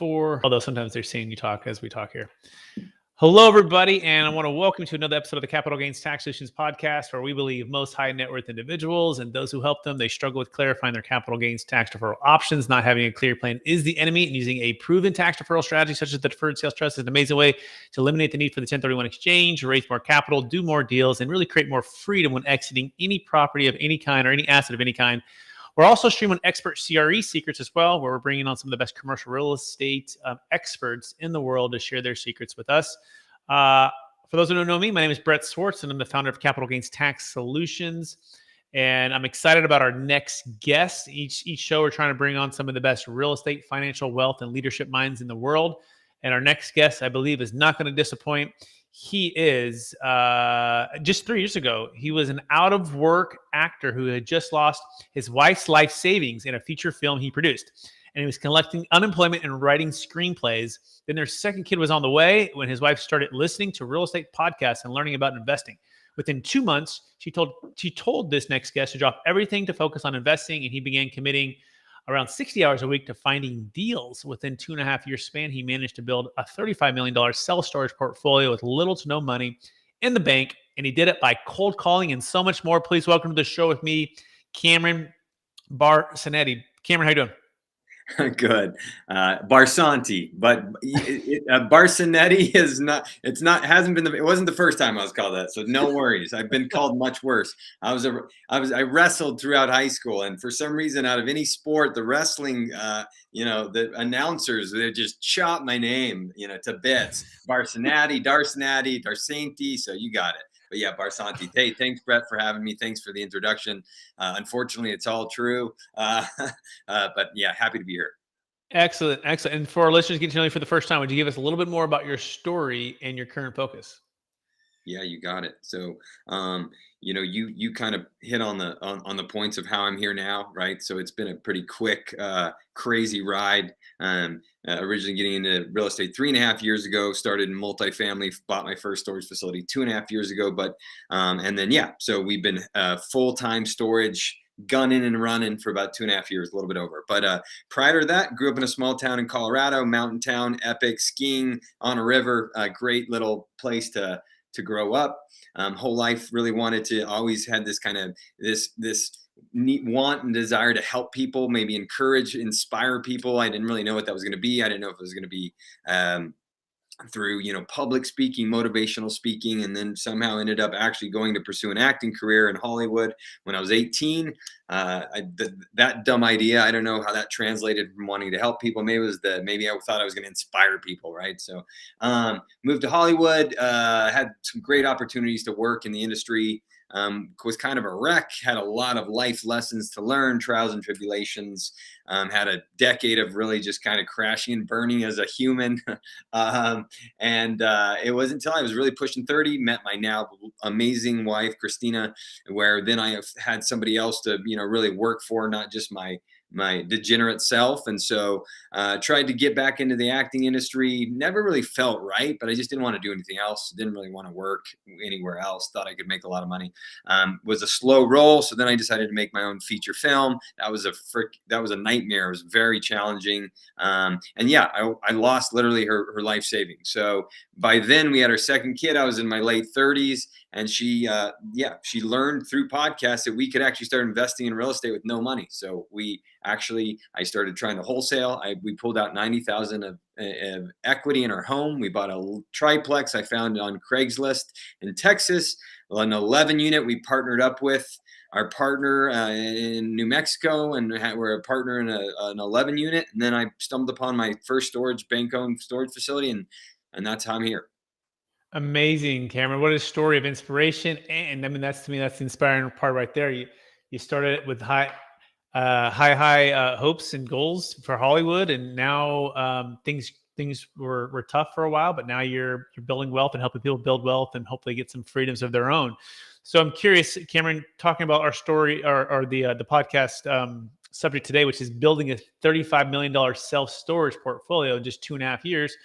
although sometimes they're seeing you talk as we talk here. Hello, everybody, and I want to welcome you to another episode of the Capital Gains Tax Solutions podcast, where we believe most high net worth individuals and those who help them, they struggle with clarifying their capital gains tax deferral options. Not having a clear plan is the enemy, and using a proven tax deferral strategy such as the deferred sales trust is an amazing way to eliminate the need for the 1031 exchange, raise more capital, do more deals, and really create more freedom when exiting any property of any kind or any asset of any kind. We're also streaming expert CRE secrets as well, where we're bringing on some of the best commercial real estate experts in the world to share their secrets with us. For those who don't know me, my name is Brett Swartz, and I'm the founder of Capital Gains Tax Solutions. And I'm excited about our next guest. Each show, we're trying to bring on some of the best real estate, financial, wealth, and leadership minds in the world. And our next guest, I believe, is not going to disappoint. He is, just 3 years ago, he was an out-of-work actor who had just lost his wife's life savings in a feature film he produced. And he was collecting unemployment and writing screenplays. Then their second kid was on the way when his wife started listening to real estate podcasts and learning about investing. Within 2 months, she told this next guest to drop everything to focus on investing, and he began committing around 60 hours a week to finding deals. Within 2.5 years span, he managed to build a $35 million self-storage portfolio with little to no money in the bank, and he did it by cold calling and so much more. Please welcome to the show with me, Cameron Barsanti. Cameron, how you doing? Good. Barsanti, but Barsanetti is not, it wasn't the first time I was called that. So no worries. I've been called much worse. I wrestled throughout high school, and for some reason, out of any sport, the wrestling, the announcers, they just chop my name, to bits. Barsanati, Darsanti. So you got it. But yeah, Barsanti. Hey, thanks, Brett, for having me. Thanks for the introduction. Unfortunately, it's all true. But yeah, happy to be here. Excellent. And for our listeners getting to know you for the first time, would you give us a little bit more about your story and your current focus? Yeah, you got it. So, you kind of hit on the points of how I'm here now, right? So it's been a pretty quick, crazy ride. Originally getting into real estate 3.5 years ago, started in multifamily, bought my first storage facility 2.5 years ago. But, and then, so we've been full-time storage, gunning and running for about 2.5 years, a little bit over. But prior to that, grew up in a small town in Colorado, mountain town, epic, skiing on a river, a great little place to grow up. Whole life really wanted to, always had this kind of this neat want and desire to help people, maybe encourage, inspire people. I didn't really know what that was going to be. I didn't know if it was going to be through public speaking, motivational speaking, and then somehow ended up actually going to pursue an acting career in Hollywood when I was 18. That dumb idea, I don't know how that translated from wanting to help people. Maybe I thought I was going to inspire people, right? So moved to Hollywood, had some great opportunities to work in the industry. Was kind of a wreck, had a lot of life lessons to learn, trials and tribulations, had a decade of really just kind of crashing and burning as a human. And it wasn't until I was really pushing 30, met my now amazing wife, Christina, where then I had somebody else to, really work for, not just my degenerate self. And so tried to get back into the acting industry. Never really felt right, but I just didn't want to do anything else. Didn't really want to work anywhere else. Thought I could make a lot of money. Was a slow roll. So then I decided to make my own feature film. That was a nightmare. It was very challenging. And yeah, I lost literally her life savings. So by then we had our second kid. I was in my late 30s. And she learned through podcasts that we could actually start investing in real estate with no money. So I started trying to wholesale. We pulled out $90,000 of equity in our home. We bought a triplex I found on Craigslist in Texas, an 11 unit. We partnered up with our partner in New Mexico, and we're a partner in an 11 unit. And then I stumbled upon my first bank-owned storage facility, and that's how I'm here. Amazing, Cameron. What a story of inspiration. And I mean, that's the inspiring part right there. You started with high hopes and goals for Hollywood, and now things were tough for a while, but now you're building wealth and helping people build wealth and hopefully get some freedoms of their own. So I'm curious, Cameron, talking about our story or the podcast subject today, which is building a $35 million self-storage portfolio in just 2.5 years.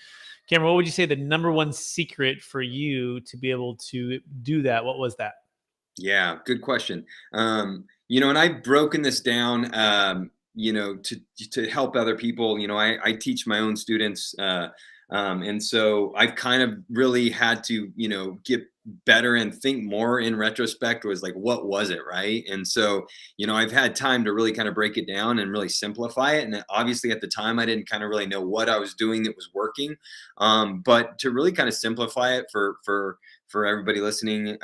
Cameron, what would you say the number one secret for you to be able to do that? What was that? Yeah, good question. And I've broken this down to help other people. I teach my own students, and so I've kind of really had to get better and think more in retrospect, was like, what was it, right? And so I've had time to really kind of break it down and really simplify it. And obviously at the time I didn't kind of really know what I was doing that was working, but to really kind of simplify it for everybody listening,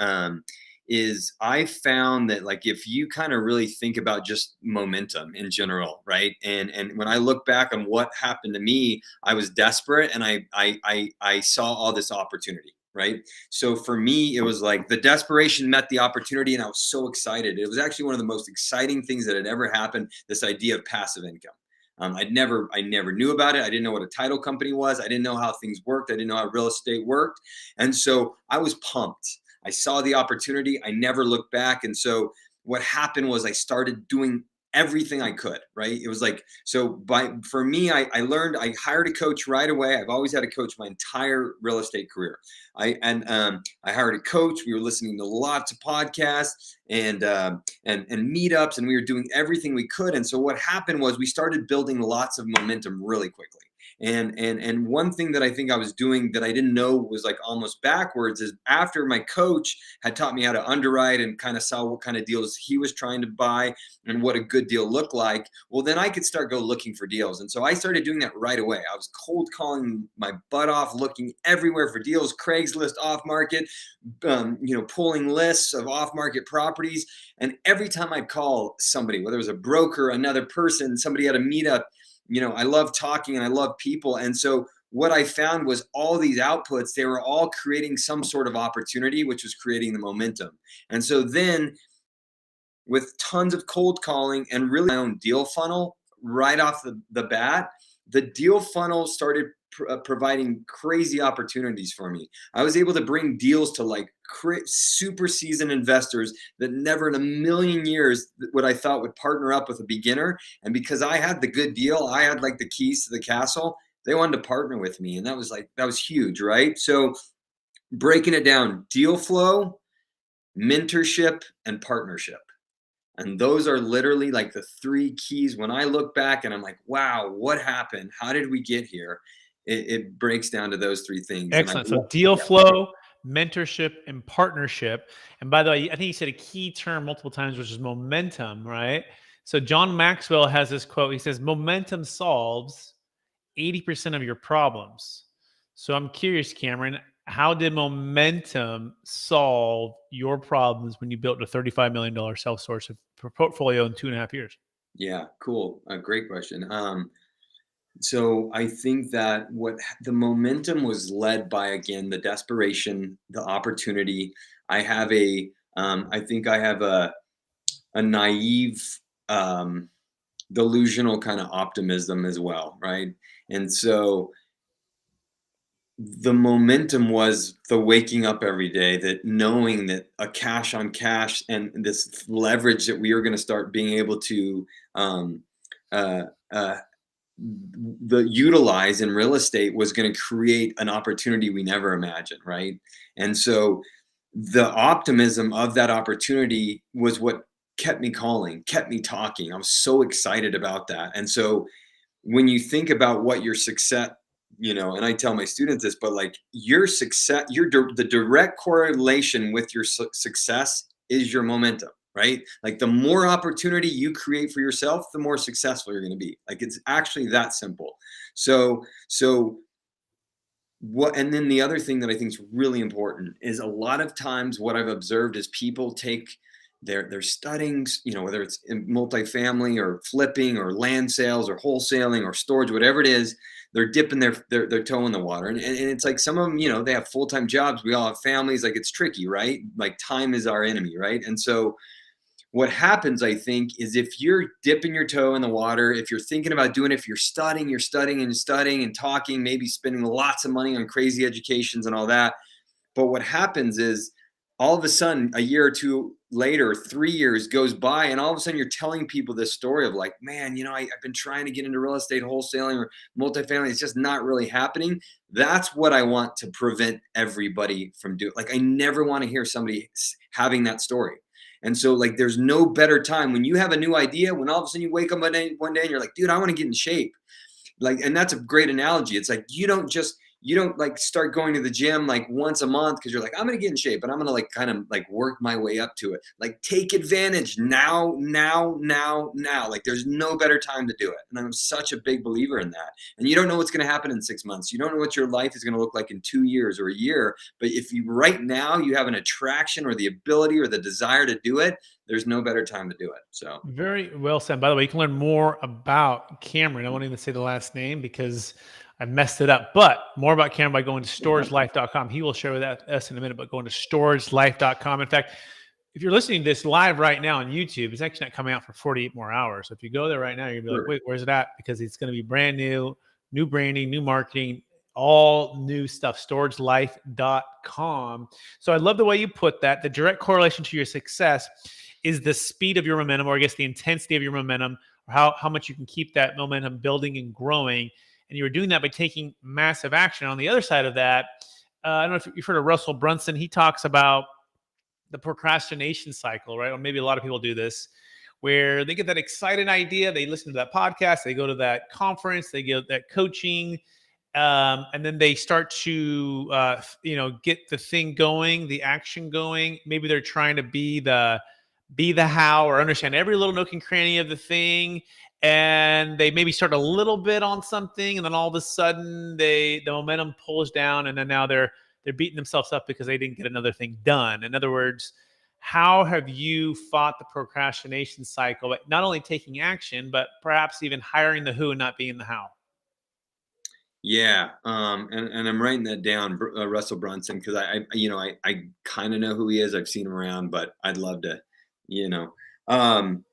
is I found that, like, if you kind of really think about just momentum in general, right? And when I look back on what happened to me, I was desperate, and I saw all this opportunity, right? So for me, it was like the desperation met the opportunity, and I was so excited. It was actually one of the most exciting things that had ever happened, this idea of passive income. I never knew about it. I didn't know what a title company was. I didn't know how things worked. I didn't know how real estate worked. And so I was pumped. I saw the opportunity. I never looked back. And so what happened was I started doing everything I could, right? It was like, for me, I learned, I hired a coach right away. I've always had a coach my entire real estate career. I hired a coach. We were listening to lots of podcasts and meetups, and we were doing everything we could. And so what happened was we started building lots of momentum really quickly. And one thing that I think I was doing that I didn't know was like almost backwards is, after my coach had taught me how to underwrite and kind of saw what kind of deals he was trying to buy and what a good deal looked like, well, then I could start go looking for deals. And so I started doing that right away. I was cold calling my butt off, looking everywhere for deals, Craigslist, off market, pulling lists of off market properties. And every time I'd call somebody, whether it was a broker, another person, somebody at a meetup, I love talking and I love people. And so what I found was all these outputs, they were all creating some sort of opportunity, which was creating the momentum. And so then, with tons of cold calling and really my own deal funnel right off the bat, the deal funnel started providing crazy opportunities for me. I was able to bring deals to like super seasoned investors that never in a million years what I thought would partner up with a beginner. And because I had the good deal, I had like the keys to the castle, they wanted to partner with me. And that was huge, right? So breaking it down: deal flow, mentorship, and partnership. And those are literally like the three keys. When I look back and I'm like, wow, what happened? How did we get here? It breaks down to those three things. Excellent. So deal flow, mentorship, and partnership. And by the way, I think you said a key term multiple times, which is momentum, right? So John Maxwell has this quote. He says, momentum solves 80% of your problems. So I'm curious, Cameron, how did momentum solve your problems when you built a $35 million self-storage portfolio in 2.5 years? Yeah, cool. Great question. So I think that what the momentum was led by, again, the desperation, the opportunity. I think I have a naive, delusional kind of optimism as well, right? And so the momentum was the waking up every day, that knowing that a cash on cash and this leverage that we are going to start being able to um, uh, uh, the utilize in real estate was going to create an opportunity we never imagined, right? And so the optimism of that opportunity was what kept me calling, kept me talking. I was so excited about that. And so when you think about what your success, and I tell my students this, but like your success, the direct correlation with your success is your momentum, right? Like the more opportunity you create for yourself, the more successful you're going to be. Like it's actually that simple. So what, and then the other thing that I think is really important is, a lot of times what I've observed is people take their studying, whether it's in multifamily or flipping or land sales or wholesaling or storage, whatever it is, they're dipping their toe in the water. And it's like some of them, they have full-time jobs. We all have families. Like it's tricky, right? Like time is our enemy, right? And so what happens, I think, is if you're dipping your toe in the water, if you're thinking about doing it, if you're studying and talking, maybe spending lots of money on crazy educations and all that. But what happens is, all of a sudden, a year or two later, 3 years goes by, and all of a sudden you're telling people this story of like, man, I've been trying to get into real estate wholesaling or multifamily. It's just not really happening. That's what I want to prevent everybody from doing. Like, I never want to hear somebody having that story. And so like, there's no better time when you have a new idea, when all of a sudden you wake up one day and you're like, dude, I want to get in shape. Like, and that's a great analogy. It's like, you don't like start going to the gym like once a month because you're like, I'm gonna get in shape, but I'm gonna like kind of like work my way up to it. Like, take advantage now. Like, there's no better time to do it. And I'm such a big believer in that. And you don't know what's gonna happen in 6 months. You don't know what your life is gonna look like in 2 years or a year. But if you right now you have an attraction or the ability or the desire to do it, there's no better time to do it. So Very well said. By the way, you can learn more about Cameron. I won't even say the last name because I messed it up, but more about Cameron by going to storagelife.com. He will share with us in a minute, but going to storagelife.com. In fact, if you're listening to this live right now on YouTube, it's actually not coming out for 48 more hours. So if you go there right now, you're going to be like, wait, where's it at? Because it's going to be brand new branding, new marketing, all new stuff, storagelife.com. So I love the way you put that. The direct correlation to your success is the speed of your momentum, or I guess the intensity of your momentum, or how much you can keep that momentum building and growing. And you were doing that by taking massive action. On the other side of that, I don't know if you've heard of Russell Brunson. He talks about the procrastination cycle, right? Or maybe a lot of people do this, where they get that exciting idea, they listen to that podcast, they go to that conference, they get that coaching, and then they start to get the thing going, the action going. Maybe they're trying to be the how, or understand every little nook and cranny of the thing, and they maybe start a little bit on something, and then all of a sudden the momentum pulls down, and then now they're beating themselves up because they didn't get another thing done. In other words, how have you fought the procrastination cycle by not only taking action, but perhaps even hiring the who and not being the how? Yeah, and I'm writing that down, Russell Brunson, because I kind of know who he is. I've seen him around, but I'd love to, you know. Um,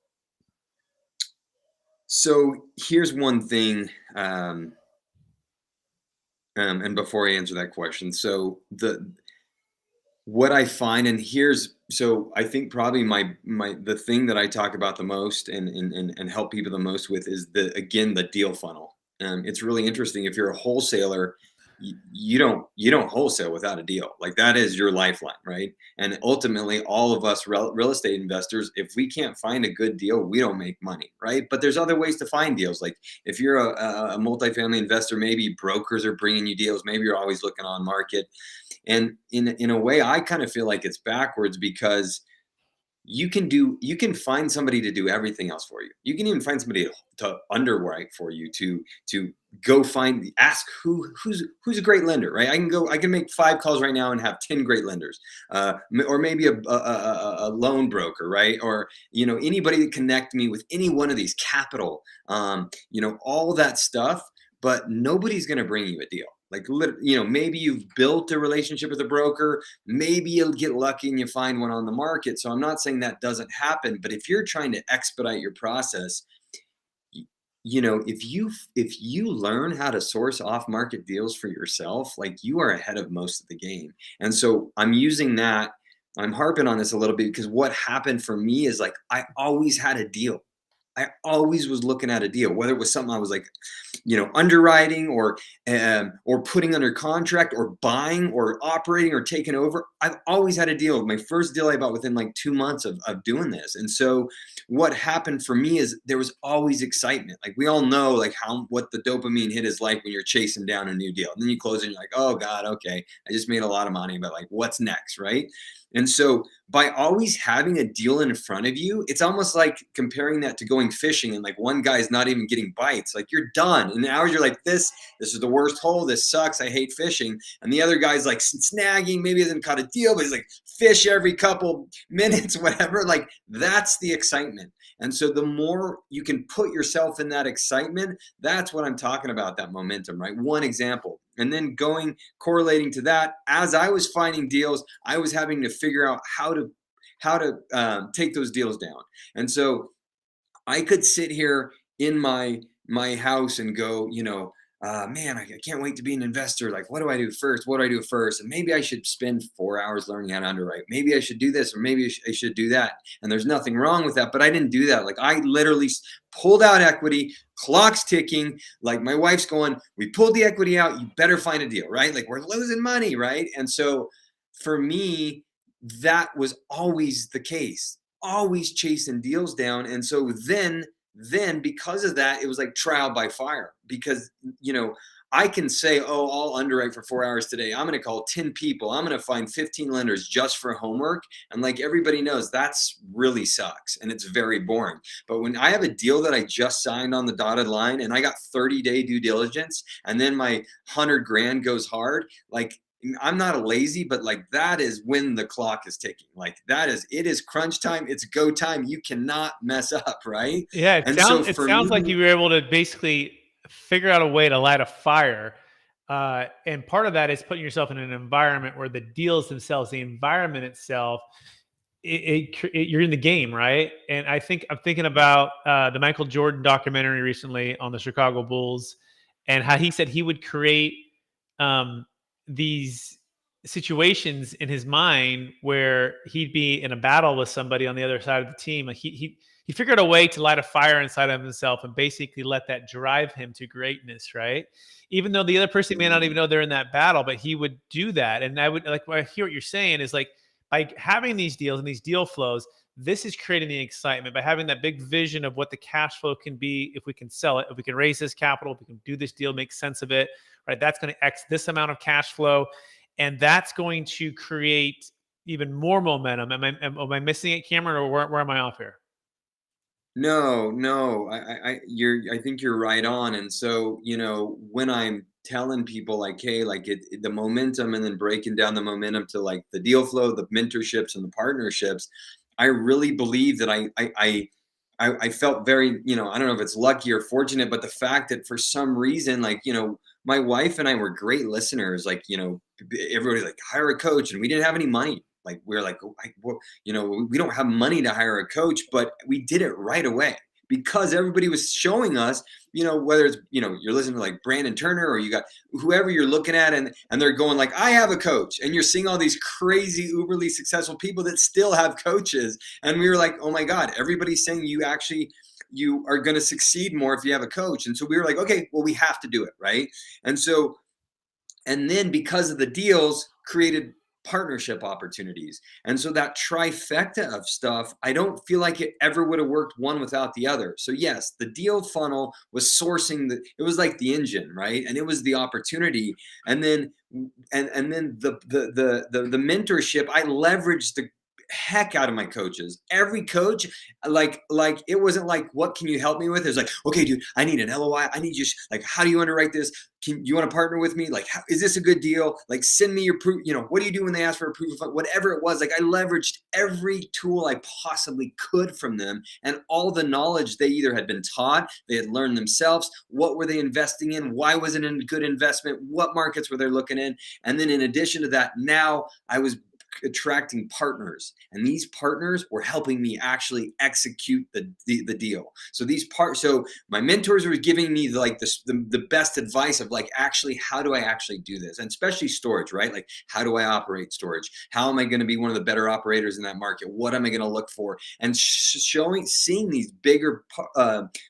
so here's one thing, and before I answer that question, so what I find, and so I think probably the thing that I talk about the most and help people the most with is the deal funnel. It's really interesting. If you're a wholesaler, you don't wholesale without a deal. Like, that is your lifeline, right? And ultimately, all of us real estate investors, if we can't find a good deal, we don't make money, right? But there's other ways to find deals. Like, if you're a multifamily investor, maybe brokers are bringing you deals. Maybe you're always looking on market. And in a way, I kind of feel like it's backwards, because you can find somebody to do everything else for you. You can even find somebody to underwrite for you, to go ask who's a great lender, right? I can make 5 calls right now and have 10 great lenders, or maybe a loan broker, right? Or anybody that connect me with any one of these capital, all that stuff, but nobody's going to bring you a deal. Like, maybe you've built a relationship with a broker, maybe you'll get lucky and you find one on the market. So I'm not saying that doesn't happen, but if you're trying to expedite your process, if you learn how to source off market deals for yourself, like, you are ahead of most of the game. And so I'm harping on this a little bit, because what happened for me is, like, I always had a deal. I always was looking at a deal, whether it was something I was like, underwriting, or putting under contract, or buying, or operating, or taking over. I've always had a deal. My first deal I bought within like 2 months of doing this. And so what happened for me is there was always excitement. Like, we all know, like, what the dopamine hit is like when you're chasing down a new deal. And then you close it and you're like, oh God, okay, I just made a lot of money, but like, what's next, right? And so by always having a deal in front of you, it's almost like comparing that to going fishing, and like, one guy's not even getting bites. Like, you're done. And now you're like, this is the worst hole. This sucks. I hate fishing. And the other guy's like snagging, maybe hasn't caught a deal, but he's like, fish every couple minutes, whatever. Like, that's the excitement. And so the more you can put yourself in that excitement, that's what I'm talking about, that momentum, right? One example. And then correlating to that, as I was finding deals, I was having to figure out how to take those deals down. And so I could sit here in my house and go, man, I can't wait to be an investor. Like, what do I do first? What do I do first? And maybe I should spend 4 hours learning how to underwrite. Maybe I should do this, or maybe I should do that. And there's nothing wrong with that. But I didn't do that. Like, I literally pulled out equity, clock's ticking. Like, my wife's going, we pulled the equity out. You better find a deal, right? Like, we're losing money, right? And so for me, that was always the case. always chasing deals down. And so then because of that, it was like trial by fire, because, I can say, oh, I'll underwrite for 4 hours today. I'm going to call 10 people. I'm going to find 15 lenders just for homework. And like everybody knows, that's really sucks and it's very boring. But when I have a deal that I just signed on the dotted line and I got 30-day due diligence, and then my 100 grand goes hard, like, I'm not a lazy, but like that is when the clock is ticking. Like it is crunch time. It's go time. You cannot mess up, right? Yeah, And so it for sounds like me, you were able to basically figure out a way to light a fire. And part of that is putting yourself in an environment where the deals themselves, the environment itself, you're in the game, right? And I'm thinking about the Michael Jordan documentary recently on the Chicago Bulls, and how he said he would create um, these situations in his mind where he'd be in a battle with somebody on the other side of the team. Like he figured a way to light a fire inside of himself and basically let that drive him to greatness, right? Even though the other person may not even know they're in that battle, but he would do that. And I would like, what I hear what you're saying is like, by having these deals and these deal flows, this is creating the excitement by having that big vision of what the cash flow can be if we can sell it, if we can raise this capital, if we can do this deal, make sense of it, right? That's going to X this amount of cash flow. And that's going to create even more momentum. Am I missing it, Cameron, or where am I off here? no, I think you're right on. And so, when I'm telling people like, hey, like the momentum, and then breaking down the momentum to like the deal flow, the mentorships and the partnerships, I really believe that I felt very, I don't know if it's lucky or fortunate, but the fact that for some reason, like, my wife and I were great listeners. Like, everybody like hire a coach, and we didn't have any money. Like we are like, well, we don't have money to hire a coach, but we did it right away because everybody was showing us, whether it's, you're listening to like Brandon Turner, or you got whoever you're looking at, and they're going like, I have a coach, and you're seeing all these crazy uberly successful people that still have coaches. And we were like, oh my God, everybody's saying you are going to succeed more if you have a coach. And so we were like, okay, well, we have to do it. Right. And then because of the deals, created partnership opportunities. And so that trifecta of stuff, I don't feel like it ever would have worked one without the other. So yes, the deal funnel was sourcing it was like the engine, right? And it was the opportunity. And then then the mentorship, I leveraged the heck out of my coaches. Every coach, like it wasn't like, what can you help me with? It was like, okay, dude, I need an LOI. I need you, like, how do you underwrite this? Can you want to partner with me? Like, is this a good deal? Like, send me your proof. What do you do when they ask for a proof of fund? Whatever it was, like, I leveraged every tool I possibly could from them, and all the knowledge they either had been taught, they had learned themselves. What were they investing in? Why was it a good investment? What markets were they looking in? And then in addition to that, now I was attracting partners, and these partners were helping me actually execute the deal. So my mentors were giving me the best advice of like, actually, how do I actually do this? And especially storage, right? Like, how do I operate storage? How am I going to be one of the better operators in that market? What am I going to look for? And seeing these bigger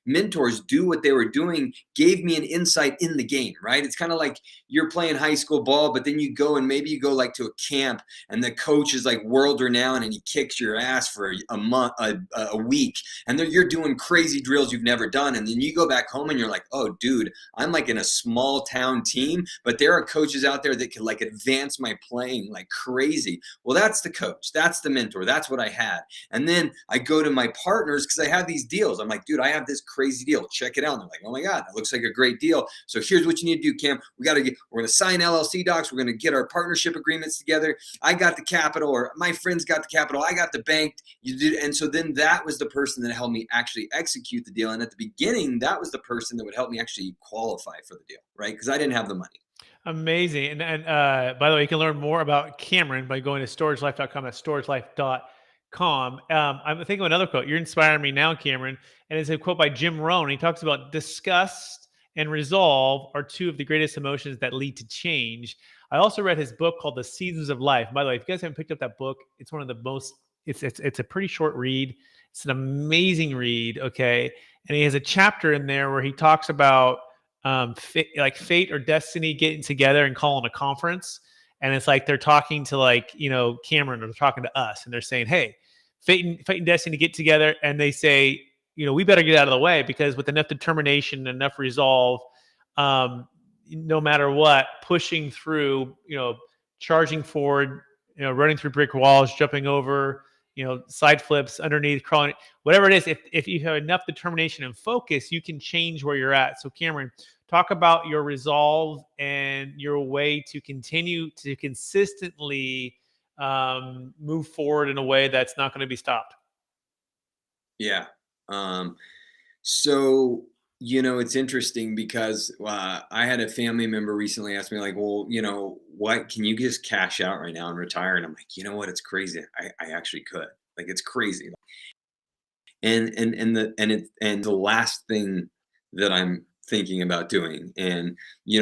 mentors do what they were doing gave me an insight in the game, right? It's kind of like you're playing high school ball, but then you go like to a camp, and the coach is like world renowned, and he kicks your ass for a month, a week, and you're doing crazy drills you've never done. And then you go back home and you're like, oh, dude, I'm like in a small town team, but there are coaches out there that can like advance my playing like crazy. Well, that's the coach. That's the mentor. That's what I had. And then I go to my partners because I have these deals. I'm like, dude, I have this crazy deal. Check it out. And they're like, oh my God, that looks like a great deal. So here's what you need to do, Cam. We're going to sign LLC docs. We're going to get our partnership agreements together. I got the capital, or my friends got the capital. I got the bank. You did. And so then that was the person that helped me actually execute the deal. And at the beginning, that was the person that would help me actually qualify for the deal, right? Because I didn't have the money. Amazing. And by the way, you can learn more about Cameron by going to storagelife.com. That's storagelife.com. I'm thinking of another quote. You're inspiring me now, Cameron. And it's a quote by Jim Rohn. He talks about disgust and resolve are two of the greatest emotions that lead to change. I also read his book called The Seasons of Life. By the way, if you guys haven't picked up that book, it's one of the most, it's a pretty short read. It's an amazing read. Okay. And he has a chapter in there where he talks about like fate or destiny getting together and calling a conference. And it's like they're talking to like, Cameron, or they're talking to us, and they're saying, hey, fate and destiny get together and they say, we better get out of the way, because with enough determination, enough resolve, no matter what, pushing through, charging forward, running through brick walls, jumping over, side flips, underneath, crawling, whatever it is, if you have enough determination and focus, you can change where you're at. So Cameron, talk about your resolve and your way to continue to consistently move forward in a way that's not going to be stopped. Yeah. So, it's interesting because I had a family member recently ask me, like, well, what can you just cash out right now and retire? And I'm like, you know what? It's crazy. I actually could. Like, it's crazy. And the last thing that I'm thinking about doing, and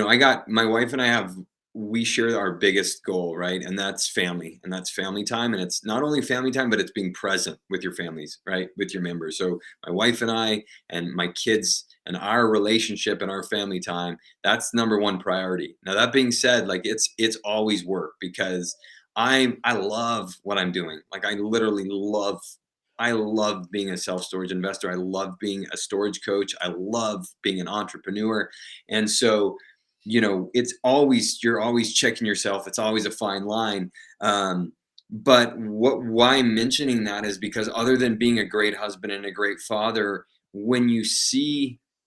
I got my wife and we share our biggest goal, right? And that's family, and that's family time. And it's not only family time, but it's being present with your families, right? With your members. So my wife and I and my kids and our relationship and our family time, that's number one priority. Now, that being said, like, it's always work, because I love what I'm doing. Like, I literally I love being a self-storage investor. I love being a storage coach. I love being an entrepreneur. And so, you're always checking yourself. It's always a fine line. But why I'm mentioning that is because, other than being a great husband and a great father, when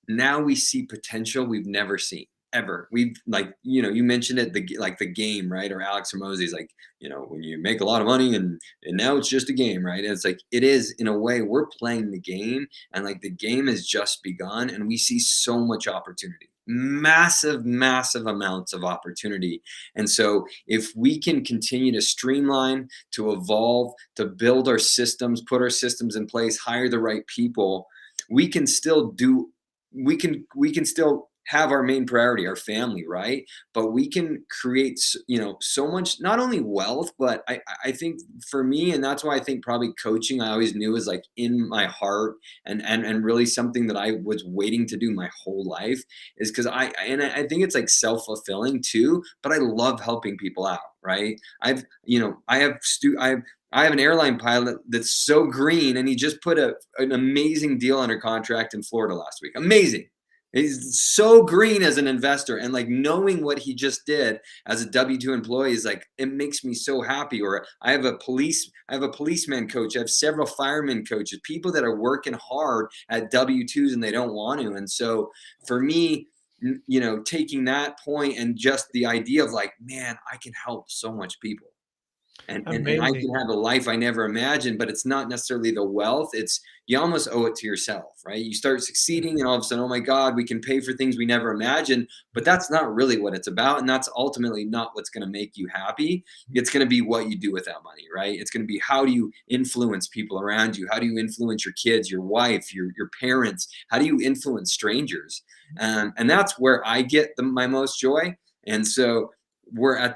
now we see potential we've never seen ever. We've, like, you mentioned it, the game, right? Or Alex Hormozy's like, when you make a lot of money and now it's just a game, right? And it's like, it is, in a way, we're playing the game, and like, the game has just begun, and we see so much opportunity, massive amounts of opportunity. And so if we can continue to streamline, to evolve, to build our systems, put our systems in place, hire the right people, we can still have our main priority, our family, right? But we can create, so much, not only wealth, but I think for me, and that's why I think probably coaching, I always knew was like in my heart, and really something that I was waiting to do my whole life, is because I think it's like self-fulfilling too, but I love helping people out, right? I have an airline pilot that's so green, and he just put an amazing deal under contract in Florida last week. Amazing. He's so green as an investor, and like, knowing what he just did as a W-2 employee is like, it makes me so happy. Or I have a policeman coach. I have several firemen coaches, people that are working hard at W-2s and they don't want to. And so for me, taking that point and just the idea of like, man, I can help so much people. And I Amazing. can have a life I never imagined, but it's not necessarily the wealth. It's, you almost owe it to yourself, right? You start succeeding, and all of a sudden, oh my God, we can pay for things we never imagined. But that's not really what it's about. And that's ultimately not what's going to make you happy. It's going to be what you do with that money, right? It's going to be, how do you influence people around you? How do you influence your kids, your wife, your parents? How do you influence strangers? And that's where I get my most joy. And so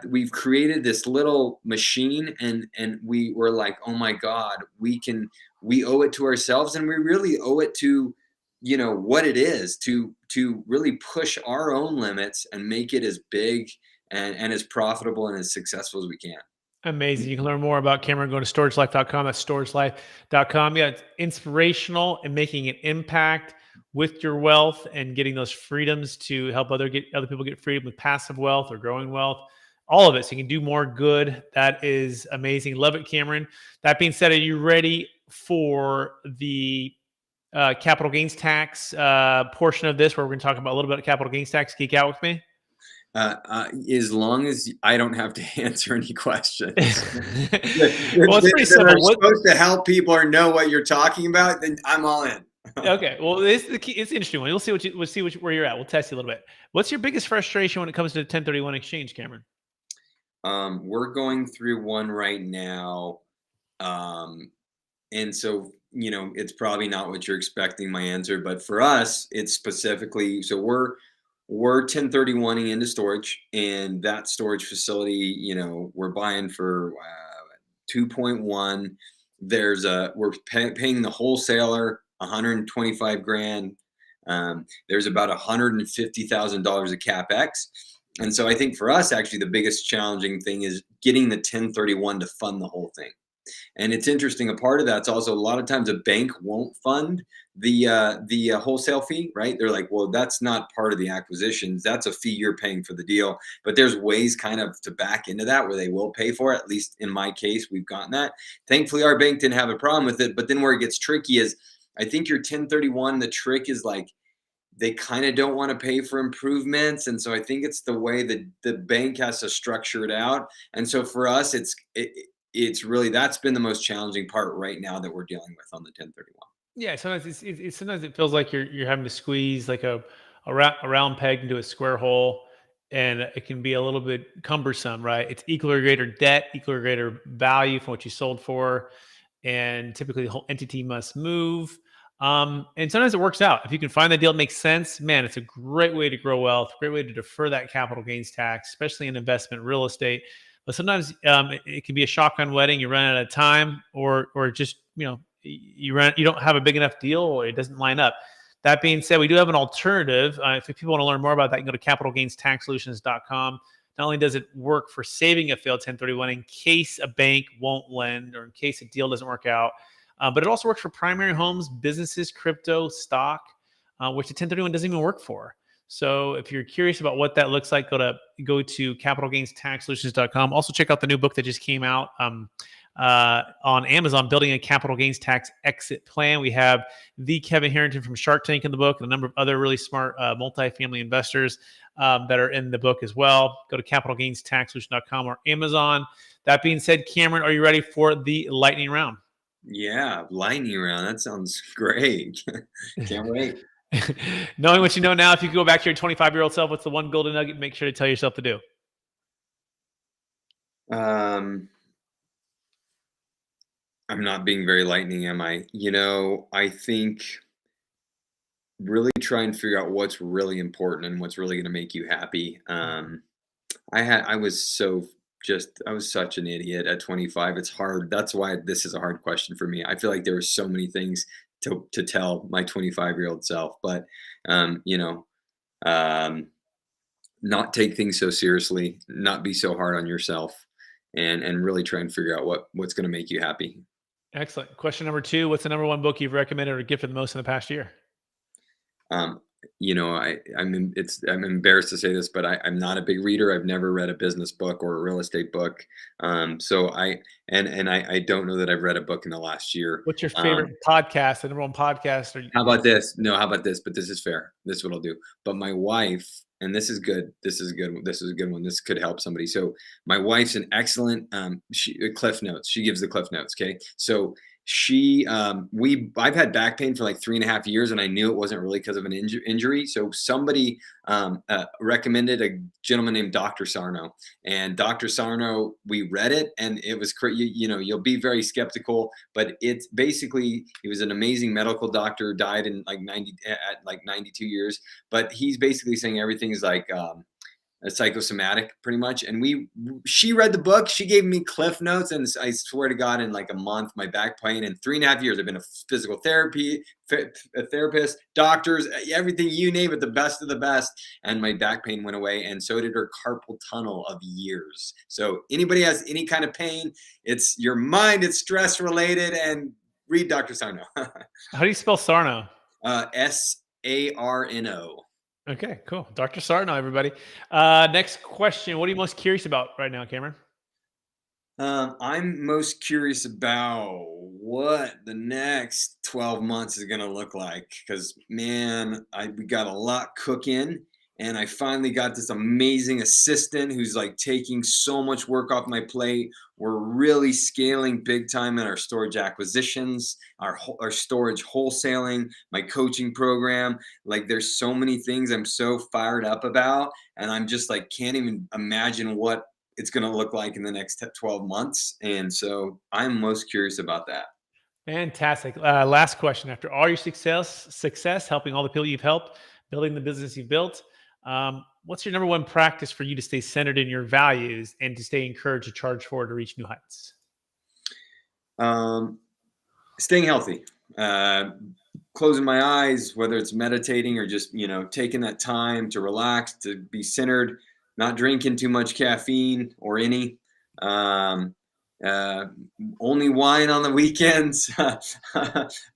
we've created this little machine, and we were like, oh my God, we owe it to ourselves, and we really owe it to, what it is to really push our own limits and make it as big and as profitable and as successful as we can. Amazing. You can learn more about Cameron going to storagelife.com. That's storagelife.com. Yeah, it's inspirational and making an impact with your wealth and getting those freedoms to help other people get freedom with passive wealth or growing wealth. All of it, so you can do more good. That is amazing. Love it, Cameron. That being said, are you ready for the capital gains tax portion of this, where we're going to talk about a little bit of capital gains tax? Geek out with me. As long as I don't have to answer any questions. Well, it's pretty simple. We're supposed to help people or know what you're talking about, then I'm all in. Okay. Well, this is the key. It's an interesting one. We'll see where you're at. We'll test you a little bit. What's your biggest frustration when it comes to the 1031 exchange, Cameron? We're going through one right now. And so, it's probably not what you're expecting my answer, but for us, it's specifically, so we're 1031ing into storage, and that storage facility, we're buying for 2.1. We're paying the wholesaler 125 grand. There's about $150,000 of CapEx. And so I think for us, actually, the biggest challenging thing is getting the 1031 to fund the whole thing. And it's interesting. A part of that's also a lot of times a bank won't fund the wholesale fee, right? They're like, well, that's not part of the acquisitions. That's a fee you're paying for the deal. But there's ways kind of to back into that where they will pay for it. At least in my case, we've gotten that. Thankfully, our bank didn't have a problem with it. But then where it gets tricky is, I think your 1031. The trick is like, they kind of don't want to pay for improvements, and so I think it's the way that the bank has to structure it out. And so for us, it's really, that's been the most challenging part right now that we're dealing with on the 1031. Yeah, sometimes sometimes it feels like you're having to squeeze like a round peg into a square hole, and it can be a little bit cumbersome, right? It's equal or greater debt, equal or greater value from what you sold for, and typically the whole entity must move. And sometimes it works out. If you can find the deal that makes sense, man, it's a great way to grow wealth, great way to defer that capital gains tax, especially in investment real estate. But sometimes it can be a shotgun wedding. You run out of time, or just you don't have a big enough deal, or it doesn't line up. That being said, we do have an alternative. If people want to learn more about that, you can go to capitalgainstaxsolutions.com. Not only does it work for saving a failed 1031 in case a bank won't lend or in case a deal doesn't work out, but it also works for primary homes, businesses, crypto, stock, which the 1031 doesn't even work for. So if you're curious about what that looks like, go to capitalgainstaxsolutions.com. Also check out the new book that just came out on Amazon, Building a Capital Gains Tax Exit Plan. We have the Kevin Harrington from Shark Tank in the book, and a number of other really smart multifamily investors that are in the book as well. Go to capitalgainstaxsolutions.com or Amazon. That being said, Cameron, are you ready for the lightning round? Yeah, lightning round. That sounds great. Can't wait. Knowing what you know now, if you could go back to your 25-year-old self, what's the one golden nugget make sure to tell yourself to do? I'm not being very lightning, am I? I think really try and figure out what's really important and what's really going to make you happy. I was I was such an idiot at 25. It's hard. That's why this is a hard question for me. I feel like there were so many things to tell my 25-year-old self, but um, you know, um, not take things so seriously, not be so hard on yourself, and really try and figure out what's going to make you happy. Excellent. Question number 2, what's the number one book you've recommended or gifted the most in the past year? Um, I'm embarrassed to say this, but I'm not a big reader. I've never read a business book or a real estate book. So I don't know that I've read a book in the last year. What's your favorite podcast, the number one podcast? How about this? No, how about this? But this is fair. This is what I'll do. But my wife, and this is good. This is good. This is a good one. This could help somebody. So my wife's an excellent Cliff Notes. She gives the Cliff Notes. Okay. So I've had back pain for like 3.5 years, and I knew it wasn't really because of an injury. So somebody recommended a gentleman named Dr. Sarno, and Dr. Sarno, we read it, and it was you'll be very skeptical, but it's basically, he was an amazing medical doctor, died in like 92 years, but he's basically saying everything is like a psychosomatic pretty much. And she read the book, she gave me Cliff Notes, and I swear to God, in like a month, my back pain, in 3.5 years, I've been a physical therapy, a therapist, doctors, everything, you name it, the best of the best. And my back pain went away, and so did her carpal tunnel of years. So anybody has any kind of pain, it's your mind, it's stress related, and read Dr. Sarno. How do you spell Sarno? Sarno. Okay, cool. Dr. Sarno, everybody. Next question. What are you most curious about right now, Cameron? I'm most curious about what the next 12 months is going to look like, because, man, we got a lot cooking, and I finally got this amazing assistant who's like taking so much work off my plate. We're really scaling big time in our storage acquisitions, our storage wholesaling, my coaching program. Like, there's so many things I'm so fired up about, and I'm just like, can't even imagine what it's going to look like in the next 12 months. And so I'm most curious about that. Fantastic. Last question. After all your success helping all the people you've helped, building the business you've built, what's your number one practice for you to stay centered in your values and to stay encouraged to charge forward to reach new heights? Staying healthy, closing my eyes, whether it's meditating or just, taking that time to relax, to be centered, not drinking too much caffeine or any, uh, only wine on the weekends,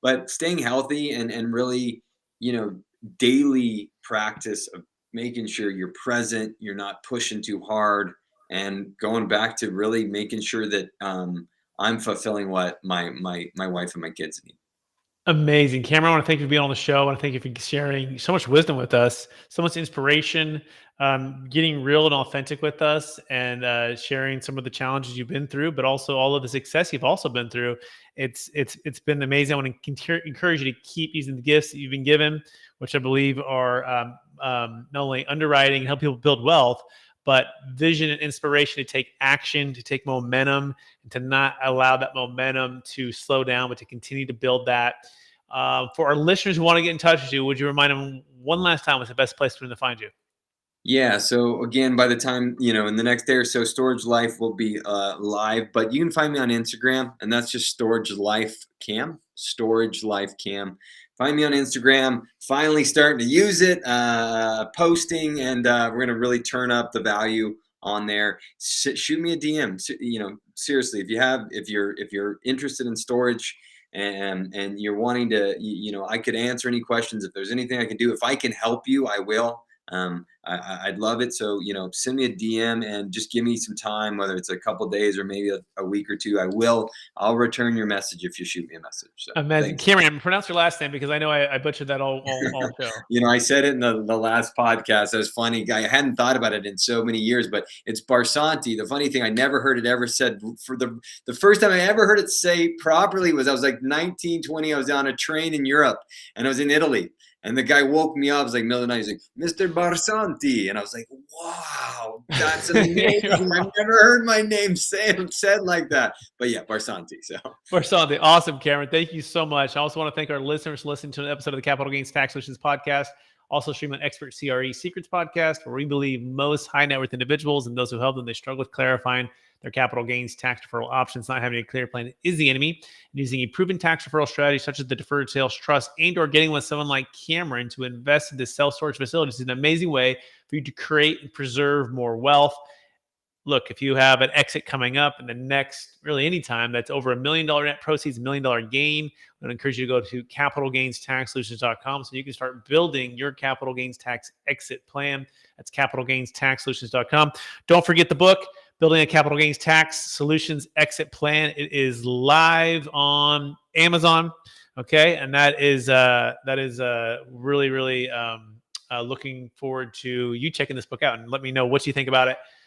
but staying healthy and really, daily practice of making sure you're present, you're not pushing too hard, and going back to really making sure that I'm fulfilling what my wife and my kids need. Amazing. Cameron, I want to thank you for being on the show. I want to thank you for sharing so much wisdom with us, so much inspiration, getting real and authentic with us, and sharing some of the challenges you've been through, but also all of the success you've also been through. It's been amazing. I want to encourage you to keep using the gifts that you've been given, which I believe are not only underwriting and help people build wealth, but vision and inspiration to take action, to take momentum, and to not allow that momentum to slow down, but to continue to build that. For our listeners who want to get in touch with you, would you remind them one last time what's the best place for them to find you? Yeah. So again, by the time, in the next day or so, Storage Life will be live, but you can find me on Instagram, and that's just Storage Life Cam, Storage Life Cam. Find me on Instagram, finally starting to use it, posting, and we're going to really turn up the value on there. Shoot me a DM. Seriously, if you're interested in storage, and you're wanting to, I could answer any questions. If there's anything I can do, if I can help you, I will. I'd love it. So, send me a DM and just give me some time, whether it's a couple days or maybe a week or two. I'll return your message if you shoot me a message. So Amazing. thanks. Cameron, pronounce your last name because I know I butchered that all show. I said it in the last podcast. That was funny. I hadn't thought about it in so many years, but it's Barsanti. The funny thing, I never heard it ever said. For the first time I ever heard it say properly was I was like 19, 20. I was on a train in Europe and I was in Italy. And the guy woke me up. It was like middle of the night. He's like, Mr. Barsanti. And I was like, wow, that's amazing. I've never heard my name said like that. But yeah, Barsanti. So Barsanti. Awesome, Cameron. Thank you so much. I also want to thank our listeners for listening to an episode of the Capital Gains Tax Solutions podcast. Also stream on Expert CRE Secrets podcast, where we believe most high net worth individuals and those who help them, they struggle with clarifying their capital gains tax deferral options. Not having a clear plan is the enemy. And using a proven tax deferral strategy such as the deferred sales trust and or getting with someone like Cameron to invest in this self-storage facilities is an amazing way for you to create and preserve more wealth. Look, if you have an exit coming up in the next, really anytime, that's over $1 million net proceeds, $1 million gain, I would encourage you to go to capitalgainstaxsolutions.com so you can start building your capital gains tax exit plan. That's capitalgainstaxsolutions.com. Don't forget the book, Building a Capital Gains Tax Solutions Exit Plan. It is live on Amazon. Okay. And that is really, really looking forward to you checking this book out and let me know what you think about it.